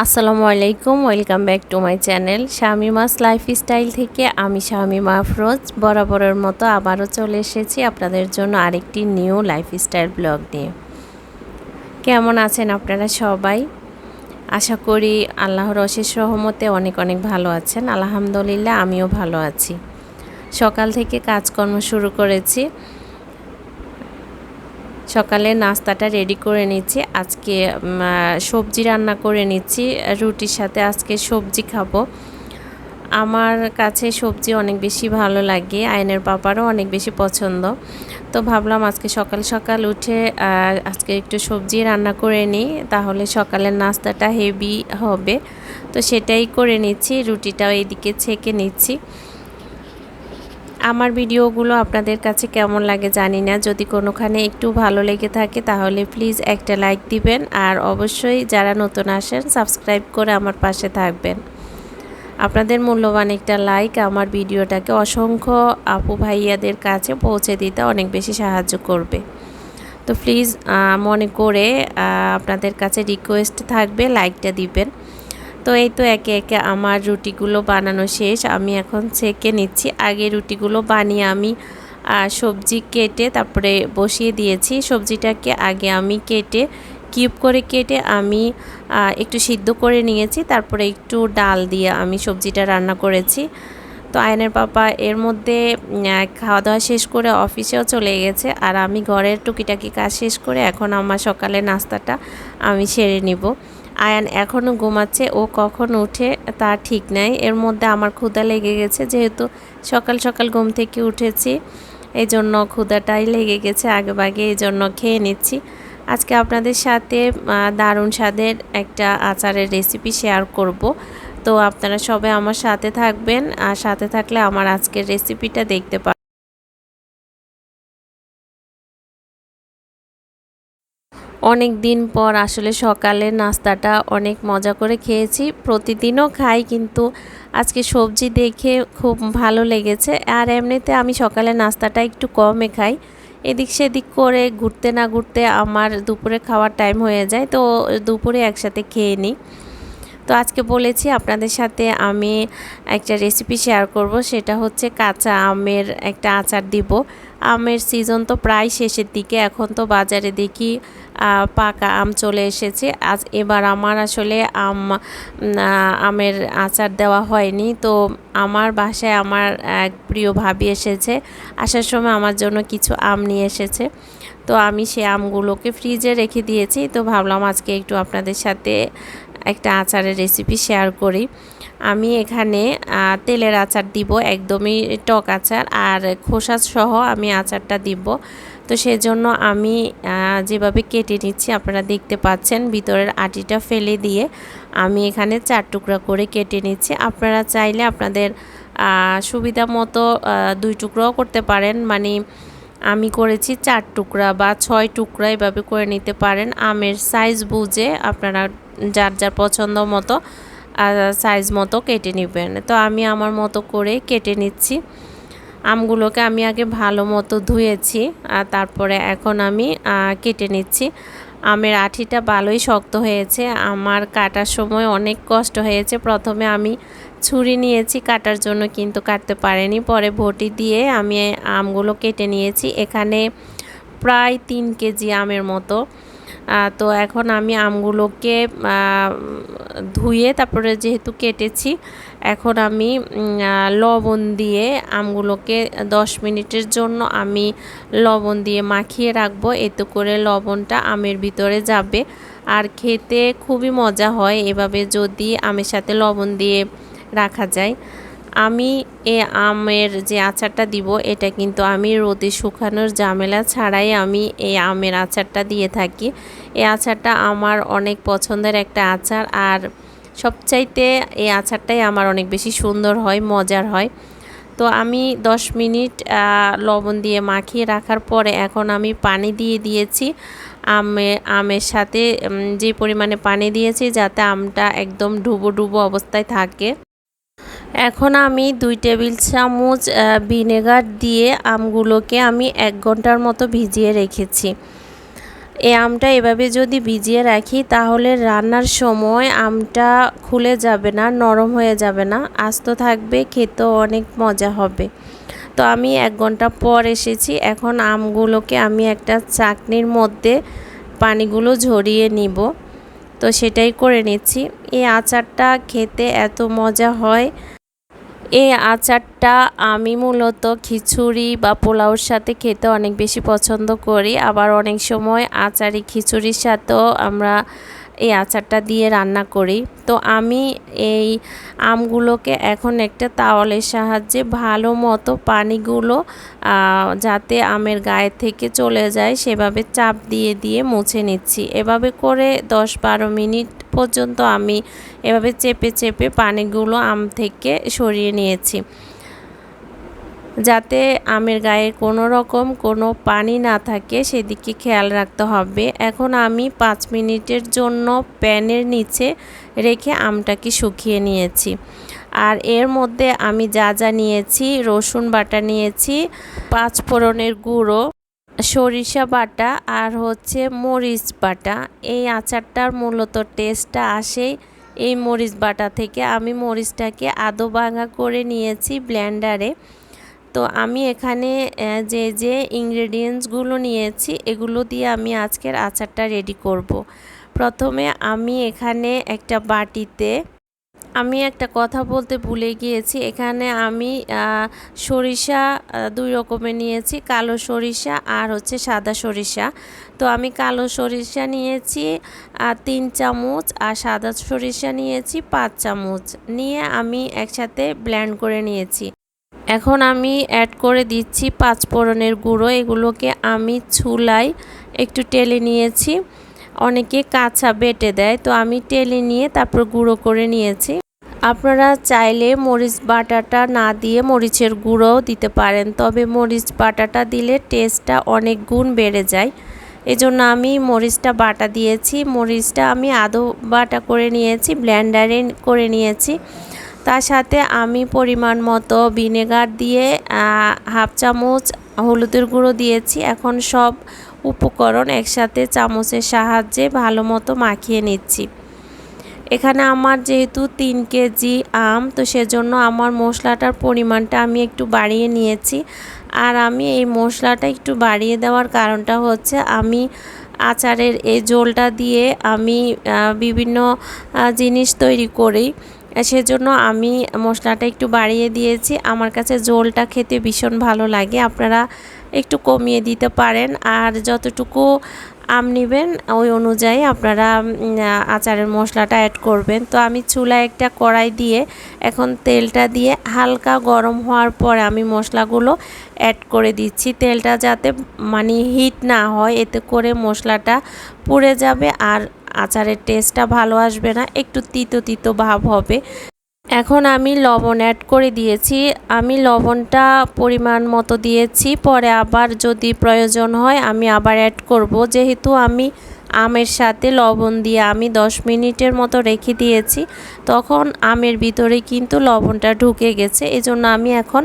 আসসালামু আলাইকুম, welcome back to my channel Shamima's lifestyle থেকে। আমি শামিমা আফরোজ বরাবরের মতো আবারও চলে এসেছি আপনাদের জন্য আরেকটি নিউ লাইফস্টাইল ব্লগ নিয়ে। কেমন আছেন আপনারা সবাই? আশা করি আল্লাহর অশেষ রহমতে অনেক অনেক ভালো আছেন। আলহামদুলিল্লাহ আমিও ভালো আছি। সকাল থেকে কাজকর্ম শুরু করেছি। সকালে নাস্তাটা রেডি করে নিচ্ছি। আজকে সবজি রান্না করে নিচ্ছি, রুটির সাথে আজকে সবজি খাবো। আমার কাছে সবজি অনেক বেশি ভালো লাগে, আয়নের পাপারও অনেক বেশি পছন্দ। তো ভাবলাম আজকে সকাল সকাল উঠে আজকে একটু সবজি রান্না করে নিই, তাহলে সকালের নাস্তাটা হেভি হবে। তো সেটাই করে নিচ্ছি, রুটিটাও এইদিকে ছেঁকে নিচ্ছি। আমার ভিডিওগুলো আপনাদের কাছে কেমন লাগে জানি না, যদি কোনোখানে একটু ভালো লেগে থাকে তাহলে প্লিজ একটা লাইক দিবেন, আর অবশ্যই যারা নতুন আসেন সাবস্ক্রাইব করে আমার পাশে থাকবেন। আপনাদের মূল্যবান একটা লাইক আমার ভিডিওটাকে অসংখ্য আপু ভাইয়াদের কাছে পৌঁছে দিতে অনেক বেশি সাহায্য করবে। তো প্লিজ মনে করে আপনাদের কাছে রিকোয়েস্ট থাকবে লাইকটা দিবেন। তো এই তো একে একে আমার রুটিগুলো বানানো শেষ, আমি এখন ছেঁকে নিচ্ছি। আগে রুটিগুলো বানিয়ে আমি সবজি কেটে তারপরে বসিয়ে দিয়েছি। সবজিটাকে আগে আমি কেটে কিউব করে কেটে আমি একটু সিদ্ধ করে নিয়েছি, তারপরে একটু ডাল দিয়ে আমি সবজিটা রান্না করেছি। তো আয়নের পাপা এর মধ্যে খাওয়া দাওয়া শেষ করে অফিসেও চলে গেছে, আর আমি ঘরের টুকিটাকি কাজ শেষ করে এখন আমার সকালে নাস্তাটা আমি সেরে নিব। আয়ান এখনও ঘুমাচ্ছে, ও কখন উঠে তার ঠিক নাই। এর মধ্যে আমার ক্ষুধা লেগে গেছে, যেহেতু সকাল সকাল ঘুম থেকে উঠেছি এই জন্য ক্ষুধাটাই লেগে গেছে আগেভাগে, এই জন্য খেয়ে নিচ্ছি। আজকে আপনাদের সাথে দারুণ স্বাদের একটা আচারের রেসিপি শেয়ার করব। তো আপনারা সবাই আমার সাথে থাকবেন, আর সাথে থাকলে আমার আজকের রেসিপিটা দেখতে পাবেন। অনেক দিন পর আসলে সকালের নাস্তাটা অনেক মজা করে খেয়েছি। প্রতিদিনও খাই, কিন্তু আজকে সবজি দেখে খুব ভালো লেগেছে। আর এমনিতে আমি সকালের নাস্তাটা একটু কমে খাই, এদিক সেদিক করে ঘুরতে না ঘুরতে আমার দুপুরে খাওয়ার টাইম হয়ে যায়, তো দুপুরে একসাথে খেয়ে নিই। তো আজকে বলেছি আপনাদের সাথে আমি একটা রেসিপি শেয়ার করব, সেটা হচ্ছে কাঁচা আমের একটা আচার দিব। আমের সিজন তো প্রায় শেষের দিকে, এখন তো বাজারে দেখি পাকা আম চলে এসেছে। এবার আমার আসলে আমের আচার দেওয়া হয়নি। তো আমার বাসায় আমার এক প্রিয় ভাবি এসেছে, আসার সময় আমার জন্য কিছু আম নিয়ে এসেছে। তো আমি সেই আমগুলোকে ফ্রিজে রেখে দিয়েছি। তো ভাবলাম আজকে একটু আপনাদের সাথে একটা আচারের রেসিপি শেয়ার করি। আমি এখানে তেলের আচার দিব, একদমই টক আচার, আর খোসা সহ আমি আচারটা দিব। তো সেজন্য আমি যেভাবে কেটে নিচ্ছি আপনারা দেখতে পাচ্ছেন, ভিতরের আটিটা ফেলে দিয়ে আমি এখানে 4 টুকরা করে কেটে নিচ্ছি। আপনারা চাইলে আপনাদের সুবিধা মতো 2 টুকরাও করতে পারেন, মানে আমি করেছি 4 টুকরা বা 6 টুকরা, এভাবে করে নিতে পারেন। আমের সাইজ বুঝে আপনারা যার যার পছন্দ মতো সাইজ মতো কেটে নেবেন। তো আমি আমার মতো করে কেটে নিচ্ছি। আমগুলোকে আমি আগে ভালো মতো ধুয়েছি, আর তারপরে এখন আমি কেটে নিচ্ছি। আমের আঠিটা ভালোই শক্ত হয়েছে, আমার কাটার সময় অনেক কষ্ট হয়েছে। প্রথমে আমি ছুরি নিয়েছি কাটার জন্য, কিন্তু কাটতে পারিনি। পরে বটি দিয়ে আমি আমগুলো কেটে নিয়েছি। এখানে প্রায় 3 কেজি আমের মতো। তো এখন আমি আমগুলোকে ধুয়ে তারপরে যেহেতু কেটেছি, এখন আমি লবণ দিয়ে আমগুলোকে 10 মিনিটের জন্য আমি লবণ দিয়ে মাখিয়ে রাখবো, এতে করে লবণটা আমের ভিতরে যাবে আর খেতে খুবই মজা হয় এভাবে যদি আমের সাথে লবণ দিয়ে রাখা যায়। আমি আমের যে আচারটা দিব এটা কিন্তু আমি রোদে শুকানোর ঝামেলা ছাড়াই আমি এই আমের আচারটা দিয়ে থাকি। এই আচারটা আমার অনেক পছন্দের একটা আচার, আর সবচাইতে এই আচারটাই আমার অনেক বেশি সুন্দর হয়, মজার হয়। তো আমি 10 মিনিট লবণ দিয়ে মাখিয়ে রাখার পরে এখন আমি পানি দিয়ে দিয়েছি। আমের সাথে যে পরিমাণে পানি দিয়েছি যাতে আমটা একদম ডুবো ডুবো অবস্থায় থাকে। এখন আমি 2 টেবিল চামচ ভিনেগার দিয়ে আমগুলোকে আমি 1 ঘন্টার মতো ভিজিয়ে রেখেছি। এই আমটা এভাবে যদি ভিজিয়ে রাখি তাহলে রান্নার সময় আমটা খুলে যাবে না, নরম হয়ে যাবে না, আস্ত থাকবে, খেতেও অনেক মজা হবে। তো আমি 1 ঘন্টা পর এসেছি। এখন আমগুলোকে আমি একটা চাকনির মধ্যে পানিগুলো ঝরিয়ে নিব। তো সেটাই করে নিচ্ছি। এই আচারটা খেতে এত মজা হয়। এই আচারটা আমি মূলত খিচুড়ি বা পোলাওর সাথে খেতে অনেক বেশি পছন্দ করি। আবার অনেক সময় আচারি খিচুড়ির সাথেও আমরা এই আচারটা দিয়ে রান্না করি। তো আমি এই আমগুলোকে এখন একটা তাওয়ালের সাহায্যে ভালো মতো পানিগুলো যাতে আমের গায়ে থেকে চলে যায় সেভাবে চাপ দিয়ে দিয়ে মুছে নিচ্ছি। এভাবে করে 10-12 মিনিট পর্যন্ত আমি এভাবে চেপে চেপে পানিগুলো আম থেকে সরিয়ে নিয়েছি, যাতে আমের গায়ে কোনো রকম কোনো পানি না থাকে সেদিকে খেয়াল রাখতে হবে। এখন আমি 5 মিনিটের জন্য প্যানের নিচে রেখে আমটাকে শুকিয়ে নিয়েছি। আর এর মধ্যে আমি যা যা নিয়েছি, রসুন বাটা নিয়েছি, 5 ফোড়নের গুঁড়ো, সরিষা বাটা আর হচ্ছে মরিচ বাটা। এই আচারটার মূলত টেস্টটা আসে এই মরিচ বাটা থেকে। আমি মরিচটাকে আধো ভাঙা করে নিয়েছি ব্লেন্ডারে। তো আমি এখানে যে যে ইনগ্রেডিয়েন্টসগুলো নিয়েছি এগুলো দিয়ে আমি আজকের আচারটা রেডি করব। প্রথমে আমি এখানে একটা বাটিতে, আমি একটা কথা বলতে ভুলে গিয়েছি, এখানে আমি সরিষা 2 রকমের নিয়েছি, কালো সরিষা আর হচ্ছে সাদা সরিষা। তো আমি কালো সরিষা নিয়েছি 3 চামচ আর সাদা সরিষা নিয়েছি 5 চামচ, নিয়ে আমি একসাথে ব্লেন্ড করে নিয়েছি। এখন আমি অ্যাড করে দিচ্ছি 5 ফোড়নের গুঁড়ো। এগুলোকে আমি চুলায় একটু টেলে নিয়েছি। অনেকে কাঁচা বেটে দেয়, তো আমি টেলে নিয়ে তারপর গুঁড়ো করে নিয়েছি। আপনারা চাইলে মরিচ বাটাটা না দিয়ে মরিচের গুঁড়োও দিতে পারেন, তবে মরিচ বাটাটা দিলে টেস্টটা অনেক গুণ বেড়ে যায়। এজন্য আমি মরিচটা বাটা দিয়েছি। মরিচটা আমি আধো বাটা করে নিয়েছি, ব্লেন্ডারে করে নিয়েছি। তার সাথে আমি পরিমাণ মতো ভিনেগার দিয়ে 1/2 চামচ হলুদের গুঁড়ো দিয়েছি। এখন সব উপকরণ একসাথে চামচের সাহায্যে ভালো মতো মাখিয়ে নিচ্ছি। এখানে আমার যেহেতু 3 কেজি আম, তো সেজন্য আমার মশলাটার পরিমাণটা আমি একটু বাড়িয়ে নিয়েছি। আর আমি এই মশলাটা একটু বাড়িয়ে দেওয়ার কারণটা হচ্ছে আমি আচারের এই ঝোলটা দিয়ে আমি বিভিন্ন জিনিস তৈরি করি, সেজন্য আমি মশলাটা একটু বাড়িয়ে দিয়েছি। আমার কাছে ঝোলটা খেতে ভীষণ ভালো লাগে, আপনারা একটু কমিয়ে দিতে পারেন। আর যতটুকু আম নেবেন ওই অনুযায়ী আপনারা আচারের মশলাটা অ্যাড করবেন। তো আমি চুলায় একটা কড়াই দিয়ে এখন তেলটা দিয়ে হালকা গরম হওয়ার পরে আমি মশলাগুলো অ্যাড করে দিচ্ছি। তেলটা যাতে মানে হিট না হয়, এতে করে মশলাটা পুড়ে যাবে আর আচারের টেস্টটা ভালো আসবে না, একটু তিতো তিতো ভাব হবে। এখন আমি লবণ অ্যাড করে দিয়েছি। আমি লবণটা পরিমাণ মতো দিয়েছি, পরে আবার যদি প্রয়োজন হয় আমি আবার অ্যাড করব। যেহেতু আমি আমের সাথে লবণ দিয়ে আমি 10 মিনিটের মতো রেখে দিয়েছি, তখন আমের ভিতরে কিন্তু লবণটা ঢুকে গেছে, এজন্য আমি এখন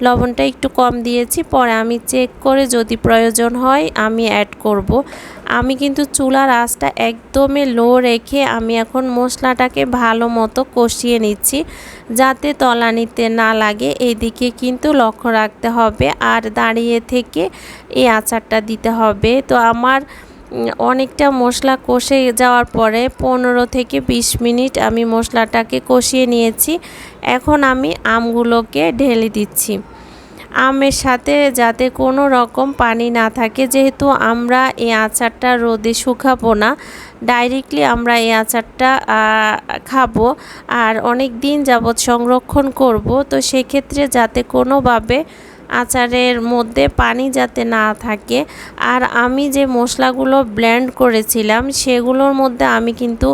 লবণটা একটু কম দিয়েছি। পরে আমি চেক করে যদি প্রয়োজন হয় আমি অ্যাড করব। আমি কিন্তু চুলার আঁচটা একদমই লো রেখে আমি এখন মশলাটাকে ভালো মতো কষিয়ে নিচ্ছি, যাতে তলানিতে না লাগে এইদিকে কিন্তু লক্ষ্য রাখতে হবে। আর দাঁড়িয়ে থেকে এই আচারটা দিতে হবে। তো আমার অনেকটা মশলা কষে যাওয়ার পরে 15 থেকে 20 মিনিট আমি মশলাটাকে কষিয়ে নিয়েছি। এখন আমি আমগুলোকে ঢেলে দিচ্ছি আমের সাথে, যাতে কোনো রকম পানি না থাকে। যেহেতু আমরা এই আচারটা রোদে শুকাবো না, ডাইরেক্টলি আমরা এই আচারটা খাবো আর অনেক দিন যাবৎ সংরক্ষণ করব। তো সেক্ষেত্রে যাতে কোনোভাবে আচারের মধ্যে পানি যাতে না থাকে। আর আমি যে মশলাগুলো ব্লেন্ড করেছিলাম সেগুলোর মধ্যে আমি কিন্তু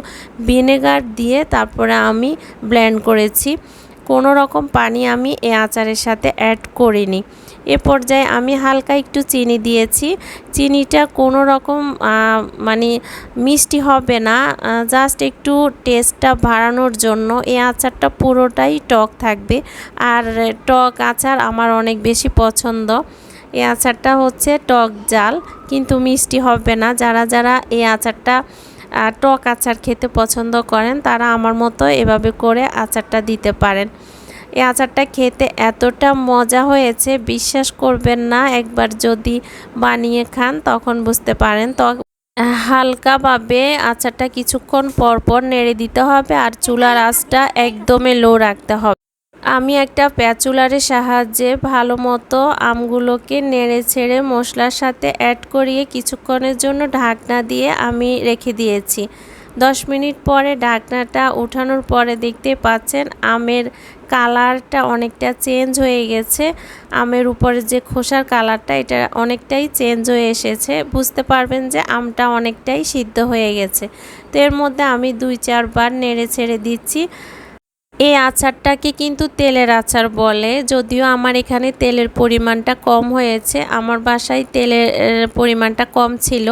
ভিনেগার দিয়ে তারপরে আমি ব্লেন্ড করেছি, কোনো রকম পানি আমি এই আচারের সাথে অ্যাড করিনি। এ পর্যায়ে আমি হালকা একটু চিনি দিয়েছি। চিনিটা কোনো রকম মানে মিষ্টি হবে না, জাস্ট একটু টেস্টটা বাড়ানোর জন্য। এই আচারটা পুরোটাই টক থাকবে আর টক আচার আমার অনেক বেশি পছন্দ। এই আচারটা হচ্ছে টক ঝাল, কিন্তু মিষ্টি হবে না। যারা যারা এই আচারটা টক আচার খেতে পছন্দ করেন তারা আমার মতো এভাবে করে আচারটা দিতে পারেন। এই আচারটা খেতে এতটা মজা হয়েছে, বিশ্বাস করবেন না, একবার যদি বানিয়ে খান তখন বুঝতে পারেন। তো হালকাভাবে আচারটা কিছুক্ষণ পর পর নেড়ে দিতে হবে, আর চুলার আঁচটা একদমই লো রাখতে হবে। আমি একটা প্যাচুলারের সাহায্যে ভালো মতো আমগুলোকে নেড়ে ছেড়ে মশলার সাথে অ্যাড করিয়ে কিছুক্ষণের জন্য ঢাকনা দিয়ে আমি রেখে দিয়েছি। 10 মিনিট পরে ঢাকনাটা উঠানোর পরে দেখতে পাচ্ছেন আমের কালারটা অনেকটা চেঞ্জ হয়ে গেছে। আমের উপরে যে খোসার কালারটা এটা অনেকটাই চেঞ্জ হয়ে এসেছে, বুঝতে পারবেন যে আমটা অনেকটাই সিদ্ধ হয়ে গেছে। তো এর মধ্যে আমি 2-4 বার নেড়ে ছেড়ে দিচ্ছি। এই আচারটাকে কিন্তু তেলের আচার বলে, যদিও আমার এখানে তেলের পরিমাণটা কম হয়েছে, আমার বাসায় তেলের পরিমাণটা কম ছিল।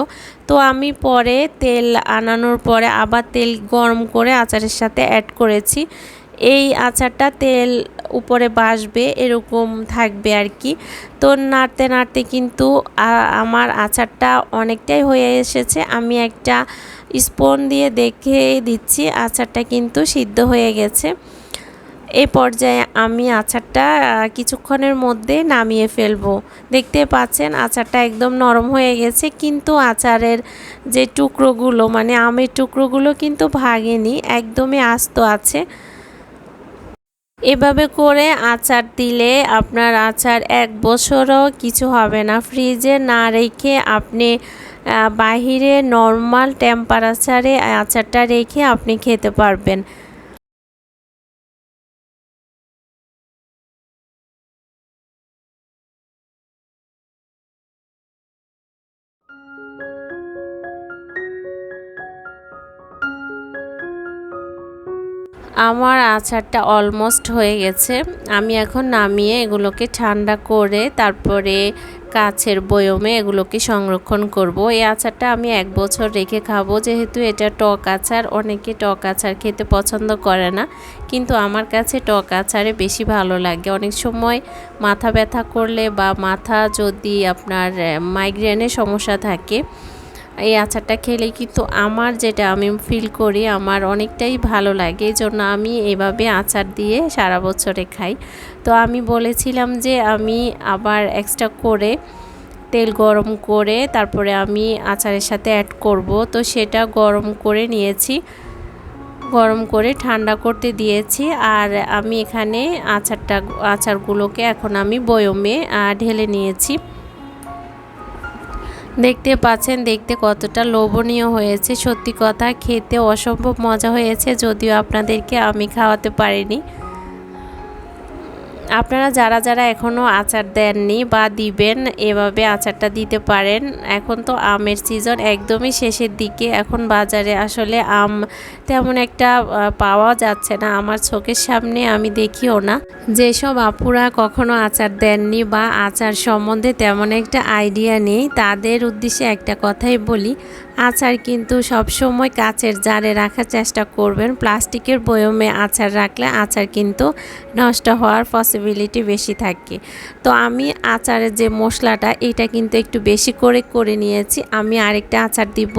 তো আমি পরে তেল আনানোর পরে আবার তেল গরম করে আচারের সাথে অ্যাড করেছি। এই আচারটা তেল উপরে ভাসবে এরকম থাকবে আর কি। তো নাড়তে নাড়তে কিন্তু আমার আচারটা অনেকটাই হয়ে এসেছে। আমি একটা স্পুন দিয়ে দেখে দিচ্ছি আচারটা কিন্তু সিদ্ধ হয়ে গেছে। এই পর্যায়ে আমি আচারটা কিছুক্ষণের মধ্যে নামিয়ে ফেলবো। দেখতে পাচ্ছেন আচারটা একদম নরম হয়ে গেছে, কিন্তু আচারের যে টুকরোগুলো মানে আমের টুকরোগুলো কিন্তু ভাঙেনি, একদমই আস্ত আছে। এভাবে করে আচার দিলে আপনার আচার 1 বছরও কিছু হবে না। ফ্রিজে না রেখে আপনি বাহিরে নর্মাল টেম্পারেচারে আচারটা রেখে আপনি খেতে পারবেন। আমার আচারটা অলমোস্ট হয়ে গেছে। আমি এখন নামিয়ে এগুলোকে ঠান্ডা করে তারপরে কাচের বয়মে এগুলোকে সংরক্ষণ করব। এই আচারটা আমি 1 বছর রেখে খাবো, যেহেতু এটা টক আচার। অনেকে টক আচার খেতে পছন্দ করে না, কিন্তু আমার কাছে টক আচারে বেশি ভালো লাগে। অনেক সময় মাথা ব্যথা করলে বা মাথা যদি আপনার মাইগ্রেনের সমস্যা থাকে, এই আচারটা খেলে কিন্তু আমার যেটা আমি ফিল করি আমার অনেকটাই ভালো লাগে। এই জন্য আমি এভাবে আচার দিয়ে সারা বছরে খাই। তো আমি বলেছিলাম যে আমি আবার এক্সট্রা করে তেল গরম করে তারপরে আমি আচারের সাথে অ্যাড করব। তো সেটা গরম করে নিয়েছি, গরম করে ঠান্ডা করতে দিয়েছি। আর আমি এখানে আচারগুলোকে এখন আমি বয়মে ঢেলে নিয়েছি। দেখতে পাচ্ছেন দেখতে কতটা লোভনীয় হয়েছে। সত্যি কথা, খেতে অসম্ভব মজা হয়েছে, যদিও আপনাদেরকে আমি খাওয়াতে পারিনি। আপনারা যারা যারা এখনও আচার দেননি বা দিবেন, এভাবে আচারটা দিতে পারেন। এখন তো আমের সিজন একদমই শেষের দিকে, এখন বাজারে আসলে আম তেমন একটা পাওয়া যাচ্ছে না, আমার চোখের সামনে আমি দেখিও না। যেসব আপুরা কখনো আচার দেননি বা আচার সম্বন্ধে তেমন একটা আইডিয়া নেই, তাদের উদ্দেশ্যে একটা কথাই বলি, আচার কিন্তু সবসময় কাচের জারে রাখার চেষ্টা করবেন। প্লাস্টিকের বয়মে আচার রাখলে আচার কিন্তু নষ্ট হওয়ার পসিবিলিটি বেশি থাকে। তো আমি আচারের যে মশলাটা এটা কিন্তু একটু বেশি করে নিয়েছি। আমি আরেকটা আচার দিব,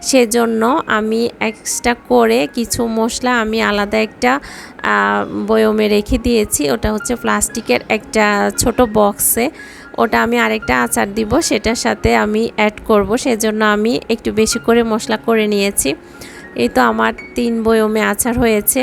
সেজন্য আমি এক্সট্রা করে কিছু মশলা আমি আলাদা একটা বয়মে রেখে দিয়েছি। ওটা হচ্ছে প্লাস্টিকের একটা ছোট বক্সে, ওটা আমি আরেকটা আচার দিব, সেটার সাথে আমি অ্যাড করব। সেজন্য আমি একটু বেশি করে মশলা করে নিয়েছি। এই তো আমার 3 বয়মে আচার হয়েছে।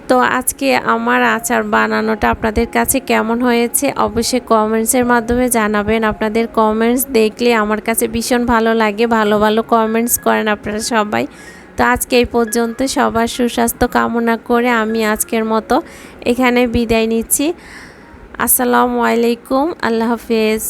তো আজকে আমার আচার বানানোটা আপনাদের কাছে কেমন হয়েছে অবশ্যই কমেন্টসের মাধ্যমে জানাবেন। আপনাদের কমেন্টস দেখলে আমার কাছে ভীষণ ভালো লাগে, ভালো ভালো কমেন্টস করেন আপনারা সবাই। তো আজকে এই পর্যন্ত, সবার সুস্বাস্থ্য কামনা করে আমি আজকের মতো এখানে বিদায় নিচ্ছি। আসসালামু আলাইকুম, আল্লাহ হাফেজ।